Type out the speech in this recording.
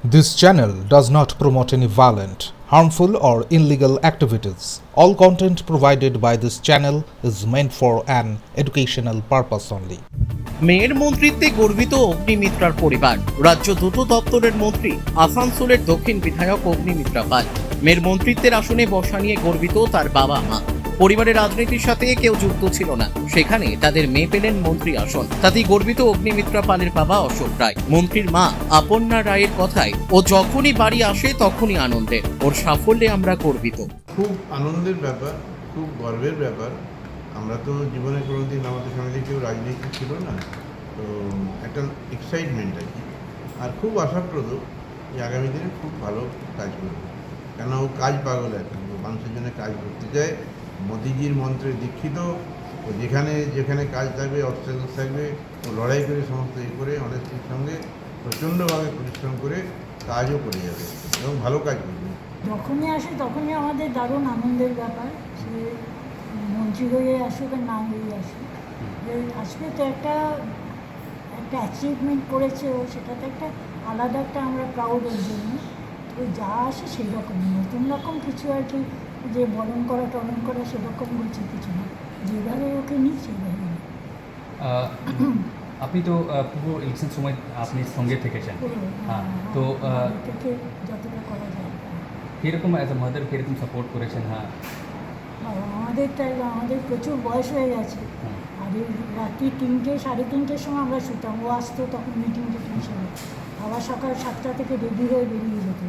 This channel does not promote any violent, harmful, or illegal activities. All content provided by this channel is meant for an educational purpose only. মেয়ের মন্ত্রিত্বে গর্বিত অগ্নিমিত্রার পরিবার। রাজ্য দ্রুত দপ্তরের মন্ত্রী আসানসোলের দক্ষিণ বিধায়ক অগ্নিমিত্রা পাল। মেয়ের মন্ত্রিত্বের আসনে বসা নিয়ে গর্বিত তার বাবা মা। পরিবারের রাজনীতির সাথে কেউ যুক্ত ছিল না, সেখানে তাদের মেয়ে পেলেন মন্ত্রী আসন। তাতেই গর্বিত অগ্নিমিত্রা পালের বাবা অশোক রায়। মন্ত্রীর মা আপন্না রায়ের কথায় ও যখনই বাড়ি আসে তখনই আনন্দে। ওর সাফল্যে আমরা গর্বিত। খুব আনন্দের ব্যাপার, খুব গর্বের ব্যাপার। আমরা তো জীবনে কোনোদিন আমাদের ফ্যামিলি কেউ রাজনীতি ছিল না, তো একটা এক্সাইটমেন্ট আর কি। আর খুব আশাপ্রদ যে আগামী দিনে খুব ভালো কাজ করবে, কেন ও কাজ পাগল এখন, মানুষের জন্য কাজ করতে চায়। মোদিজির মন্ত্রে দীক্ষিত। ও যেখানে যেখানে কাজ থাকবে, অবস্ট্রাগল থাকবে, ও লড়াই করে সমস্ত করে অনেস্টির সঙ্গে প্রচণ্ডভাবে পরিশ্রম করে কাজও করে যাবে এবং ভালো কাজ করবে। যখনই আসে তখনই আমাদের দারুণ আনন্দের ব্যাপার। সে মন্ত্রী হয়ে আসুক আর না হয়ে আসুক, যে আসবে তো একটা অ্যাচিভমেন্ট করেছে ও, সেটাতে একটা আলাদা একটা আমরা প্রাউড ওর জন্য। তো যা আসে সেই রকমই, নতুন রকম কিছু আর কি, যে বরণ করা টরণ করা সেরকম বলছে কিছু না, যেভাবে ওকে নিই সেভাবে নিই। আপনি তো পুরো ইলেকশন সময় আপনি সঙ্গে থেকেছেন, হ্যাঁ, তো থেকে যতটা করা যায়। কীরকম অ্যাজ এ মাদার কীরকম সাপোর্ট করেছেন? হ্যাঁ, আমাদের প্রচুর বয়স হয়ে গেছে। হুম। আর এই রাত্রি 3টে 3:30-র সময় আমরা শুতাম, ও আসতো তখন মিটিং টিটিং ছিল, আবার সকাল 7টা থেকে রেডি হয়ে বেরিয়ে যেত।